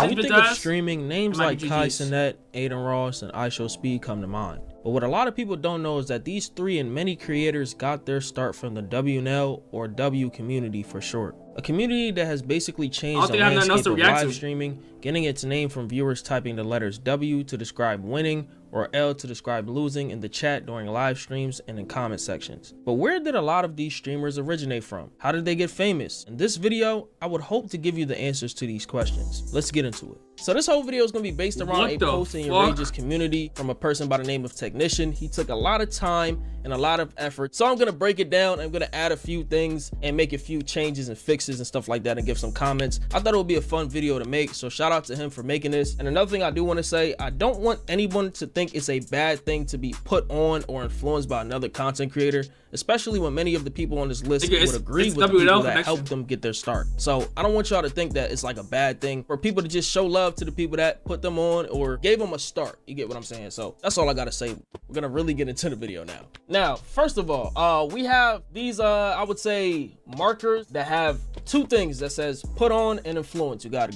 When you bitch think of ass, streaming, names it might like be Kai GG's. Cenat, Aiden Ross, and IShowSpeed come to mind. But what a lot of people don't know is that these three and many creators got their start from the WNL or W community for short. A community that has basically changed the think I have nothing else landscape to of react live to. streaming, getting its name from viewers typing the letters W to describe winning or L to describe losing in the chat during live streams and in comment sections. But where did a lot of these streamers originate from? How did they get famous? In this video, I would hope to give you the answers to these questions. Let's get into it. So this whole video is going to be based around What a the post in fuck? Rage's community from a person by the name of Technician. He took a lot of time and a lot of effort. So I'm going to break it down. I'm going to add a few things and make a few changes and fixes and stuff like that and give some comments. I thought it would be a fun video to make. So shout out to him for making this. And another thing I do want to say, I don't want anyone to think it's a bad thing to be put on or influenced by another content creator, especially when many of the people on this list would agree with the people that helped them get their start. So I don't want y'all to think that it's like a bad thing for people to just show love to the people that put them on or gave them a start. You get what I'm saying? So that's all I gotta say. We're gonna really get into the video now. Now, first of all, we have these I would say markers that have two things that says put on and influence. You got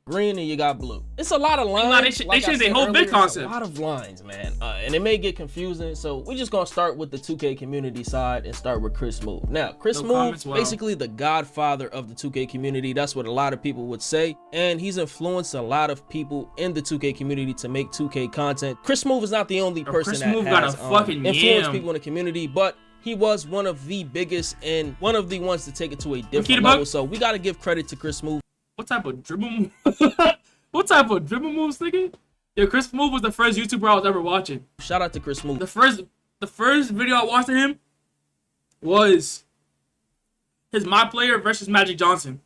green and you got blue. It's a lot of lines. They changed their whole big concept. A lot of lines, man, and it may get confusing. So we're just gonna start with the 2K community side and start with Chris Smoove. Now, Chris Smoove, basically the godfather of the 2K community. That's what a lot of people would say, and he's influenced a lot of people in the 2K community to make 2K content. Chris Smoove is not the only person that has influenced people in the community, but he was one of the biggest and one of the ones to take it to a different level. So we got to give credit to Chris Smoove. What type of dribble move? What type of dribble moves, nigga? Yeah, Chris Smoove was the first YouTuber I was ever watching. Shout out to Chris Smoove. The first video I watched of him was his My Player versus Magic Johnson.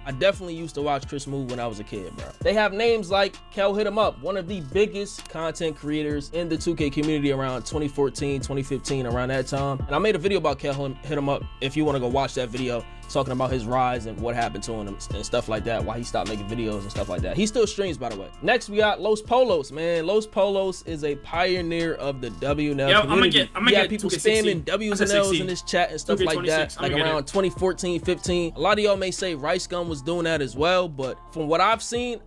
I definitely used to watch Chris Smoove when I was a kid, bro. They have names like Kel Hit 'Em Up, one of the biggest content creators in the 2K community around 2014, 2015, around that time. And I made a video about Kel Hit 'Em Up if you want to go watch that video, talking about his rise and what happened to him and stuff like that, why he stopped making videos and stuff like that. He still streams, by the way. Next, we got Los Polos, man. Los Polos is a pioneer of the WNL community. I'm gonna get people spamming W's and L's in this chat and stuff like that, like around 2014, 15. A lot of y'all may say Rice Gum was doing that as well, but from what I've seen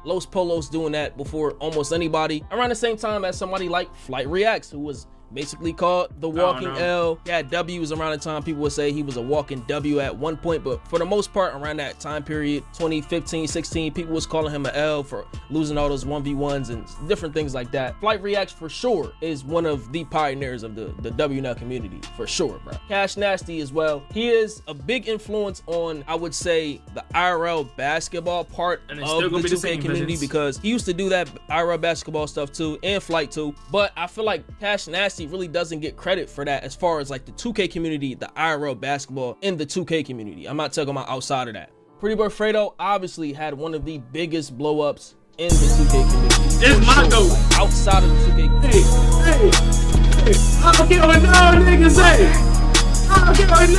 Los Polos doing that before almost anybody. Around the same time as somebody like Flight Reacts, who was basically called the walking L. He had W's around the time. People would say he was a walking W at one point, but for the most part around that time period, 2015, 16, people was calling him an L for losing all those 1v1s and different things like that. Flight Reacts for sure is one of the pioneers of the WNL community, for sure, bro. Cash Nasty as well. He is a big influence on, I would say, the IRL basketball part of the 2K community, because he used to do that IRL basketball stuff too, and Flight too. But I feel like Cash Nasty really doesn't get credit for that as far as like the 2K community, the IRL basketball in the 2K community. I'm not talking about outside of that. Pretty Boy Fredo obviously had one of the biggest blow ups in the 2K community. It's my goat. Like, outside of the 2K community. Hey. I don't care what no niggas say. I don't care what no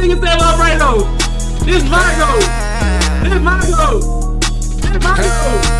niggas say about Fredo. This my goat. This my goat. This my goat.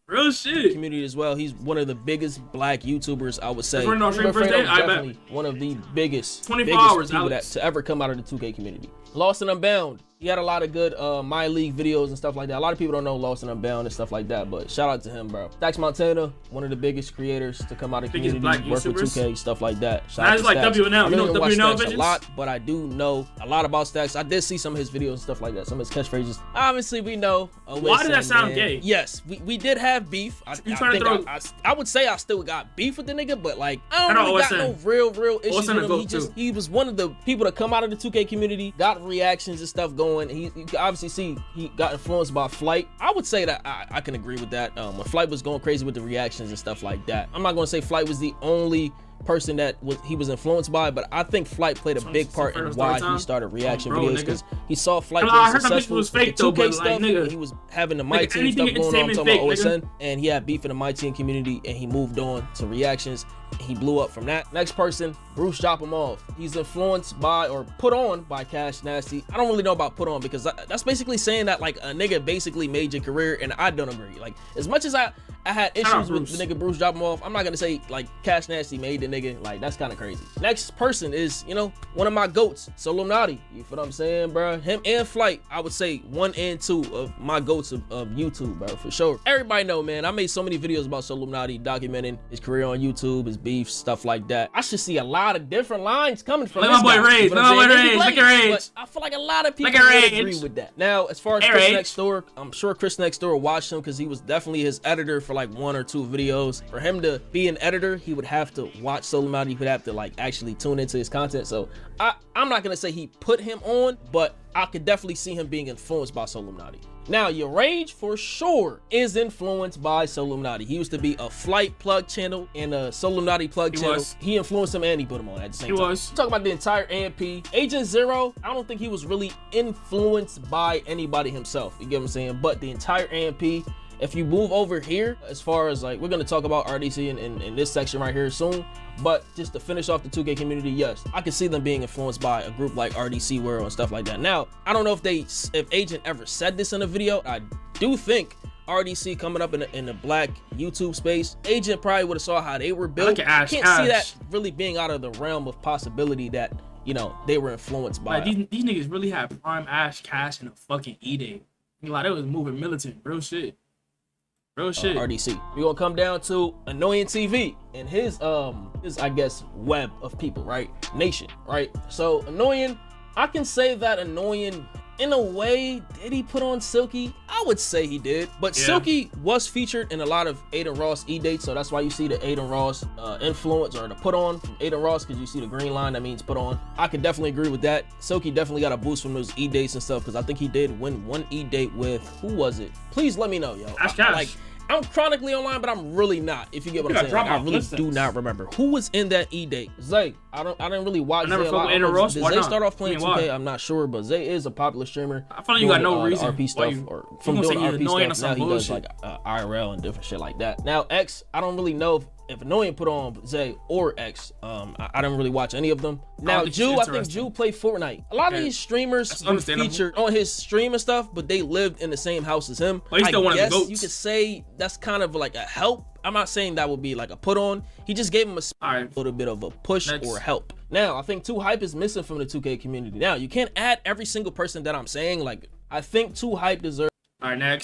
Real shit. Community as well. He's one of the biggest black YouTubers, I would say. Definitely one of the biggest 24 hours people to ever come out of the 2K community. Lost and Unbound. He had a lot of good My League videos and stuff like that. A lot of people don't know Lost and Unbound and stuff like that, but shout out to him, bro. Stacks Montana, one of the biggest creators to come out of the community, work with 2K, stuff like that. Shout out to like Stacks. WNL. You know WNL Stacks a lot, but I do know a lot about Stacks. I did see some of his videos and stuff like that, some of his catchphrases. Obviously, we know. Why did that sound gay? Yes, we did have beef. I would say I still got beef with the nigga, but like I don't really got no real issues with him. He was one of the people to come out of the 2K community, got reactions and stuff going. You can obviously see he got influenced by Flight. I would say that I can agree with that. When Flight was going crazy with the reactions and stuff like that. I'm not gonna say Flight was the only person that he was influenced by, but I think Flight played a big part in why he started reaction videos, because he saw Flight being successful with the 2K stuff. He was having the My Team stuff going on, talking about OSN, and he had beef in the My Team community, and he moved on to reactions. He blew up from that. Next person, Bruce Chop 'Em Off. He's influenced by or put on by Cash Nasty. I don't really know about put on, because that's basically saying that like a nigga basically made your career, and I don't agree. Like, as much as I I had issues with the nigga Bruce dropping him off. I'm not gonna say like Cash Nasty made the nigga, like that's kind of crazy. Next person is, you know, one of my goats, Solemnity. You feel what I'm saying, bro? Him and Flight, I would say 1 and 2 of my goats of YouTube, bro, for sure. Everybody know, man, I made so many videos about Solemnity, documenting his career on YouTube, his beef, stuff like that. I should see a lot of different lines coming from this guy. Look at Rage, look at Rage. But I feel like a lot of people would agree with that. Now, as far as Chris Next Door, I'm sure Chris Next Door watched him because he was definitely his editor for like 1 or 2 videos. For him to be an editor, he would have to watch Solemnity. He would have to like actually tune into his content. So I'm not gonna say he put him on, but I could definitely see him being influenced by Solemnity. Now, Your Rage for sure is influenced by Solemnity. He used to be a Flight plug channel and a Solemnity plug channel. He influenced him and he put him on at the same time. Talking about the entire AMP. Agent Zero, I don't think he was really influenced by anybody himself. You get what I'm saying? But the entire AMP, if you move over here, as far as like, we're going to talk about RDC in this section right here soon, but just to finish off the 2K community, yes, I can see them being influenced by a group like RDC World and stuff like that. Now, I don't know if Agent ever said this in a video. I do think RDC coming up in the black YouTube space, Agent probably would have saw how they were built. Can't see that really being out of the realm of possibility that, you know, they were influenced by. Like, these niggas really had prime Ash Cash and a fucking E-Day. Like, they was moving militant, real shit. Real shit. RDC. We're gonna come down to Annoying TV and his I guess web of people, right? Nation, right? So Annoying, I can say that Annoying, in a way, did he put on Silky? I would say he did, but yeah. Silky was featured in a lot of Adin Ross E-dates, so that's why you see the Adin Ross influence or the put on from Adin Ross, because you see the green line, that means put on. I can definitely agree with that. Silky definitely got a boost from those E-dates and stuff, because I think he did win 1 E-date with, who was it? Please let me know, yo. Like, I'm chronically online, but I'm really not. If you get what I'm saying, like, I really do not remember who was in that E-date. Zay, I didn't really watch Zay a lot. Did Zay start off playing 2K? I'm not sure, but Zay is a popular streamer. I feel like you got no reason. RP stuff, or from doing RP stuff, now he does like IRL and different shit like that. Now X, I don't really know if Annoying put on Zay or X. I didn't really watch any of them. Now Jew, I think Jew played Fortnite. A lot of these streamers were featured on his stream and stuff, but they lived in the same house as him. But he's still one of the goats. You could say that's kind of like a help. I'm not saying that would be like a put on. He just gave him a little bit of a push or help. Now, I think 2 Hype is missing from the 2K community. Now, you can't add every single person that I'm saying. Like, I think 2 Hype deserves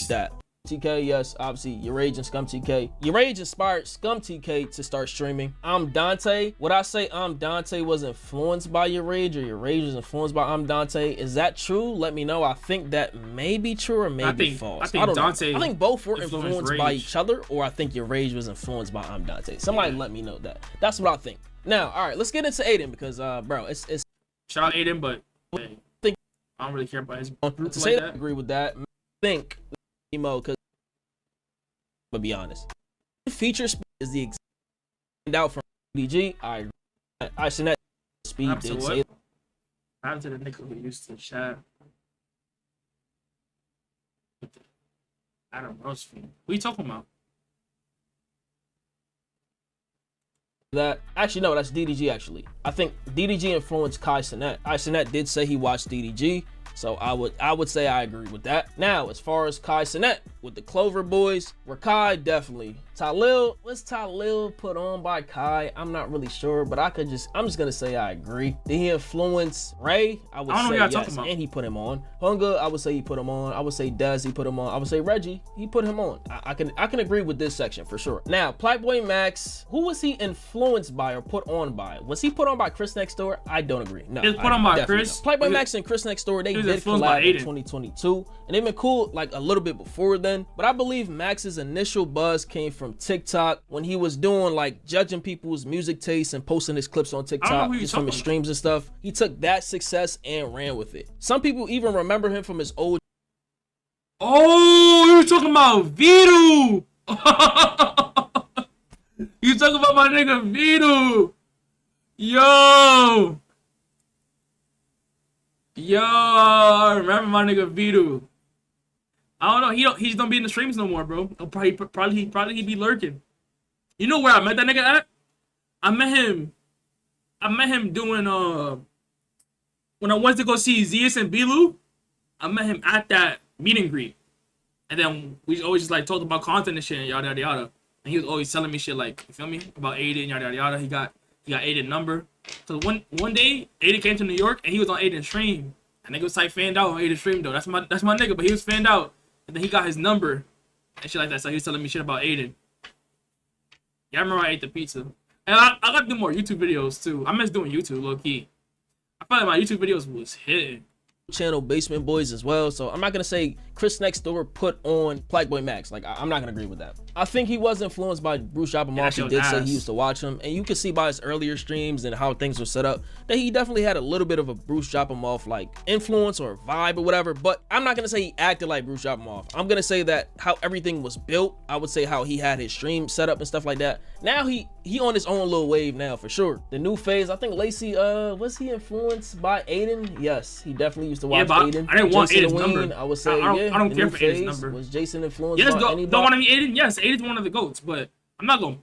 that. TK, yes, obviously, Your Rage and Scum TK. Your Rage inspired Scum TK to start streaming. I'm Dante. Would I say I'm Dante was influenced by Your Rage, or Your Rage was influenced by I'm Dante? Is that true? Let me know. I think that may be true or may be false. I don't know. I think both were influenced by each other, or I think Your Rage was influenced by I'm Dante. Somebody let me know that. That's what I think. Now, all right, let's get into Adin, because, bro, it's shout out Adin, but hey, I don't really care about his to say like that. I agree with that. I think emo, because but be honest, feature speed is the exact out from DG. I seen that speed did say that. I have to the nigga who used to chat with the Adam Ross feed. What are you talking about? That actually no, that's DDG. Actually, I think DDG influenced Kai Cenat. Kai Cenat did say he watched DDG, so I would say I agree with that. Now, as far as Kai Cenat with the Clover Boys, Rakai definitely. Talil, what's Talil put on by Kai? I'm not really sure, but I'm just gonna say I agree. Did he influence Ray? I would say yes, and he put him on. Hunga, I would say he put him on. I would say Dez, he put him on. I would say Reggie, he put him on. I can agree with this section for sure. Now, Playboy Max, who was he influenced by or put on by? Was he put on by Chris Next Door? I don't agree. No, he was put on by Chris. Playboy Max and Chris Next Door, they did collab in 2022, and they've been cool like a little bit before then. But I believe Max's initial buzz came from TikTok when he was doing like judging people's music tastes and posting his clips on TikTok just from his streams and stuff. He took that success and ran with it. Some people even remember him from his old. Oh, you were talking about Vidu. You talking about my nigga Vidu. Yo, I remember my nigga Vidu. I don't know. He don't be in the streams no more, bro. He'll probably he be lurking. You know where I met that nigga at? I met him doing when I went to go see Zeus and Bilu. I met him at that meet and greet. And then we always just like talked about content and shit and yada yada yada. And he was always telling me shit like, you feel me, about Aiden, yada yada yada. He got Aiden's number. So one day Aiden came to New York and he was on Aiden's stream. And nigga was like fanned out on Aiden's stream though. That's my nigga, but he was fanned out. And then he got his number and shit like that. So he was telling me shit about Aiden. Yeah, I remember I ate the pizza. And I gotta do more YouTube videos too. I miss doing YouTube low key. I felt like my YouTube videos was hitting. Channel Basement Boys as well, so I'm not gonna say Chris Next Door put on Plaque Max. Like I'm not gonna agree with that. I think he was influenced by Bruce Joppamoff. He did say he used to watch him, and you can see by his earlier streams and how things were set up that he definitely had a little bit of a Bruce Joppamoff like influence or vibe or whatever. But I'm not gonna say he acted like Bruce Joppamoff. I'm gonna say that how everything was built. I would say how he had his stream set up and stuff like that. Now he on his own little wave now for sure. The new phase, I think Lacey, was he influenced by Aiden? Yes, he definitely used to watch Aiden. I didn't want Aiden's number. I would say I don't care for Aiden's number. Was Jason influenced by anybody? Don't want to be Aiden? Yes, Aiden's one of the GOATs, but I'm not gonna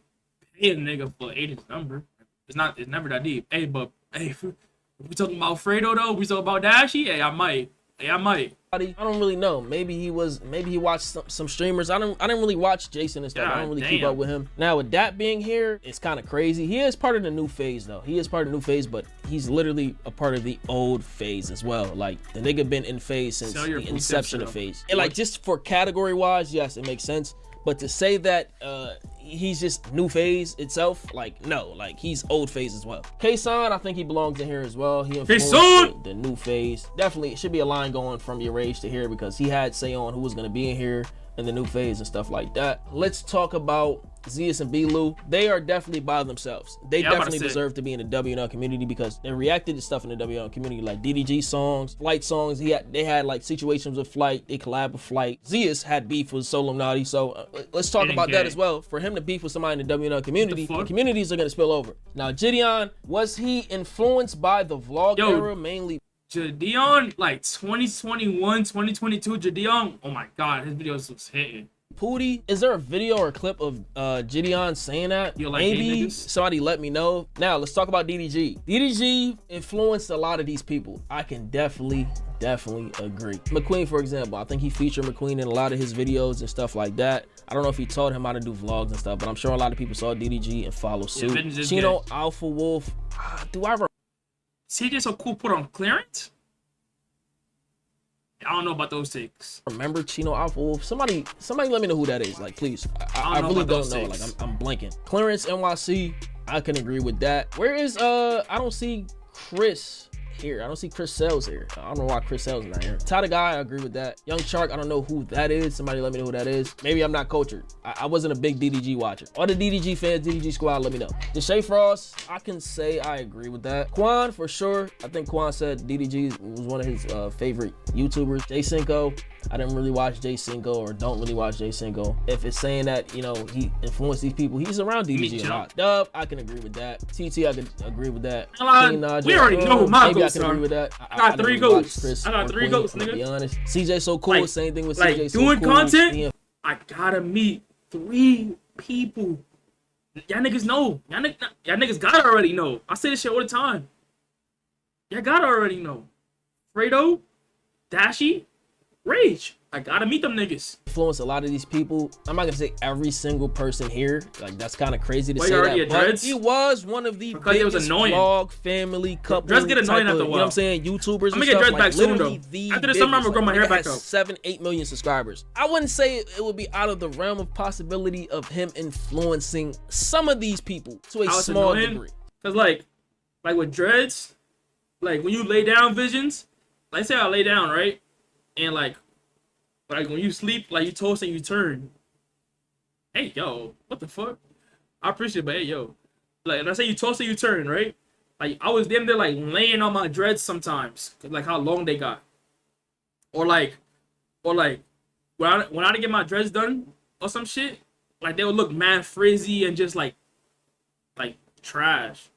pay a nigga for Aiden's number. It's never that deep. Hey, but hey, we talking about Fredo though. We talking about Dashy. Hey, I might. I don't really know. Maybe he watched some streamers. I didn't really watch Jason and stuff. I don't really keep up with him. Now with that being here, it's kind of crazy. He is part of the new phase though. He is part of the new phase, but he's literally a part of the old phase as well. Like the nigga been in phase since the inception of phase. And like just for category wise, yes, it makes sense. But to say that he's just new phase itself, like no, like he's old phase as well. K-San, I think he belongs in here as well. He influenced the new phase. Definitely, it should be a line going from your rage to here because he had say on who was gonna be in here in the new phase and stuff like that. Let's talk about Zeus and B-Lou. They are definitely by themselves. They definitely deserve to be in the WNL community because they reacted to stuff in the WNL community like DDG songs, Flight songs. They had like situations with Flight. They collab with Flight. Zeus had beef with Solomnati. So let's talk about that as well. For him to beef with somebody in the WNL community, the communities are gonna spill over. Now, Gideon, was he influenced by the vlog era mainly? Gideon, like 2021, 2022, Gideon, oh my god, his videos was hitting. Pootie, is there a video or a clip of Gideon saying that? Maybe somebody let me know. Now let's talk about DDG. DDG influenced a lot of these people. I can definitely agree. McQueen, for example, I think he featured McQueen in a lot of his videos and stuff like that. I don't know if he taught him how to do vlogs and stuff, but I'm sure a lot of people saw DDG and follow suit. Chino, Alpha Wolf, do I CJ So Cool put on clearance? I don't know about those takes. Remember Chino Alpha Wolf? Somebody let me know who that is. Like, please. I really don't know. Like, I'm blanking. Clearance NYC, I can agree with that. Where is I don't see Chris here. I don't see Chris Sells here. I don't know why Chris Sells is not here. Tyler Guy, I agree with that. Young Shark, I don't know who that is. Somebody let me know who that is. Maybe I'm not cultured. I wasn't a big DDG watcher. All the DDG fans, DDG squad, let me know. Deshae Frost, I can say I agree with that. Quan, for sure. I think Quan said DDG was one of his favorite YouTubers. Jay Cinco, I didn't really watch Jay Cinco or don't really watch Jay Cinco. If it's saying that, you know, he influenced these people, he's around DDG a lot. Dub, I can agree with that. TT, I can agree with that. We already know who my goats are. With that. I got three goats. I got three goats, nigga. To be honest, CJ So Cool. Like, same thing with like CJ So doing Cool. Content. I gotta meet 3 people. Y'all niggas know. Y'all niggas gotta already know. I say this shit all the time. Y'all gotta already know. Fredo, Dashy, Rage. I gotta meet them niggas. Influence a lot of these people. I'm not gonna say every single person here. Like, that's kind of crazy to say that. But he was one of the biggest vlog family couple. Dreads get annoying after a while. You know what I'm saying? YouTubers. I'm gonna get dreads back soon though. After the summer, I'm gonna grow my hair back up. 7-8 million subscribers. I wouldn't say it would be out of the realm of possibility of him influencing some of these people to a small degree. Cause like with dreads, like when you lay down visions, like say I lay down, right, and like when you sleep, like you toast and you turn. Hey yo, what the fuck? I appreciate it, but hey yo, like let's say you toast and you turn, right? Like I was them there like laying on my dreads sometimes, cause like how long they got, or like when I get my dreads done or some shit, like they would look mad frizzy and just like trash.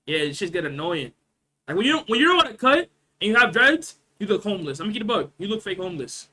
Yeah, it just get annoying. Like when you don't want to cut and you have dreads, you look homeless. I'm gonna get a bug. You look fake homeless.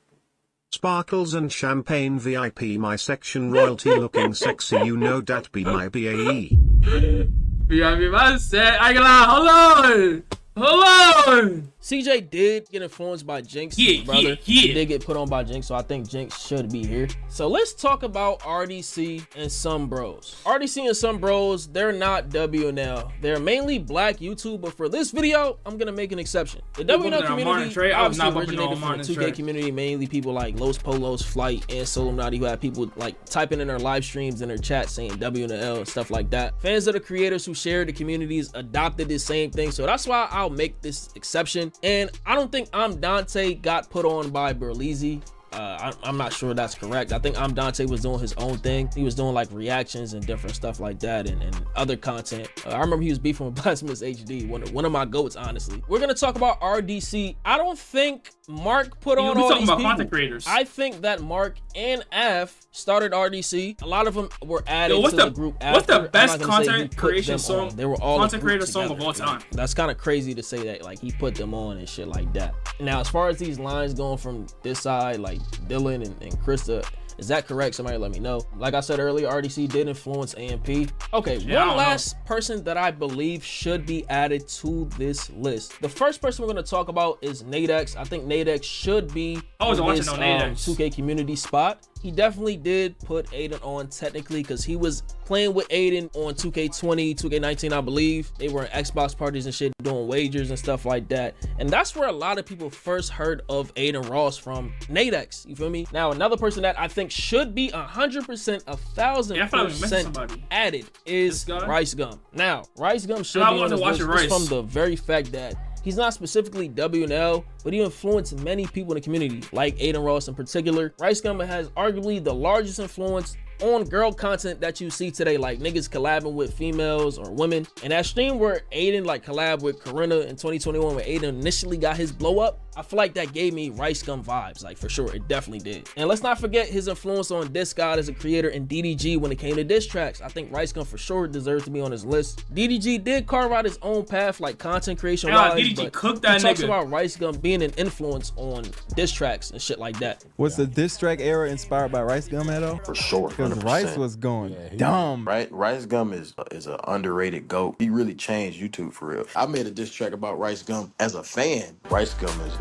Sparkles and champagne VIP my section royalty looking sexy, you know that be my BAE. VIP my set. I got hold on. Hold on. CJ did get influenced by Jinx, brother. He did get put on by Jinx, so I think Jinx should be here. So let's talk about RDC and some bros. RDC and some bros, they're not WNL. They're mainly black YouTube, but for this video, I'm gonna make an exception. The WNL community obviously originated from the 2K community, mainly people like Los Polos, Flight, and Solomnati, who had people like typing in their live streams in their chat saying WNL and stuff like that. Fans of the creators who shared the communities adopted this same thing, so that's why I'll make this exception. And I don't think I'm Dante got put on by Berleezy. I'm not sure that's correct. I think Dante was doing his own thing. He was doing like reactions and different stuff like that and other content. I remember he was beefing with Blasphemous HD, one of my goats, honestly. We're gonna talk about RDC. I don't think Mark put on all these people. Content creators. I think that Mark and F started RDC. A lot of them were added to the group after. What's the best content creation song? They were all content creator song of all time. That's kind of crazy to say that like he put them on and shit like that. Now, as far as these lines going from this side, like Dylan and Krista, is that correct? Somebody let me know. Like I said earlier, RDC did influence AMP. Okay, one last person that I believe should be added to this list. The first person we're going to talk about is Nadex. I think Nadex should be in this 2K community spot. He definitely did put Aiden on technically because he was playing with Aiden on 2K20, 2K19, I believe. They were in Xbox parties and shit, doing wagers and stuff like that. And that's where a lot of people first heard of Aiden Ross from, Nadex. You feel me? Now, another person that I think should be 100%, 1,000% added is Rice Gum. Now, Rice Gum should be on this list just from the very fact that he's not specifically WNL, but he influenced many people in the community, like Aiden Ross in particular. Rice Gum has arguably the largest influence on girl content that you see today, like niggas collabing with females or women. And that stream where Aiden like collab with Corinna in 2021, where Aiden initially got his blow up, I feel like that gave me Rice Gum vibes, like for sure, it definitely did. And let's not forget his influence on Discgod as a creator and DDG when it came to diss tracks. I think Rice Gum for sure deserves to be on his list. DDG did carve out his own path, like content creation wise, DDG cooked that he talks about Rice Gum being an influence on diss tracks and shit like that. Was the diss track era inspired by Rice Gum at all? For sure, 100%. Because Rice was going dumb. Right, Rice Gum is an underrated GOAT. He really changed YouTube for real. I made a diss track about Rice Gum as a fan. Rice Gum is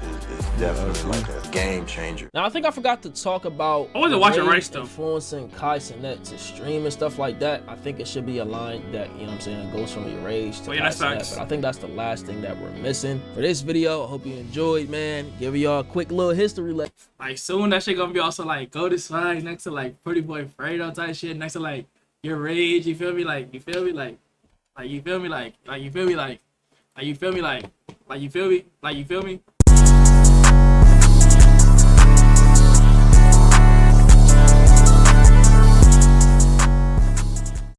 definitely like a game changer. Now I think I forgot to talk about I wasn't watching Rice stuff. Influencing Kai Cenat to stream and stuff like that. I think it should be a line that, you know what I'm saying, goes from your rage to Kai Cenat, but I think that's the last thing that we're missing for this video. I hope you enjoyed, man. Give y'all a quick little history lesson. Like soon that shit gonna be also like Go to Swag next to like Pretty Boy Fredo type shit, next to like Your Rage, you feel me? Like you feel me? Like you feel me? Like you feel me? Like you feel me? Like you feel me? Like you feel me?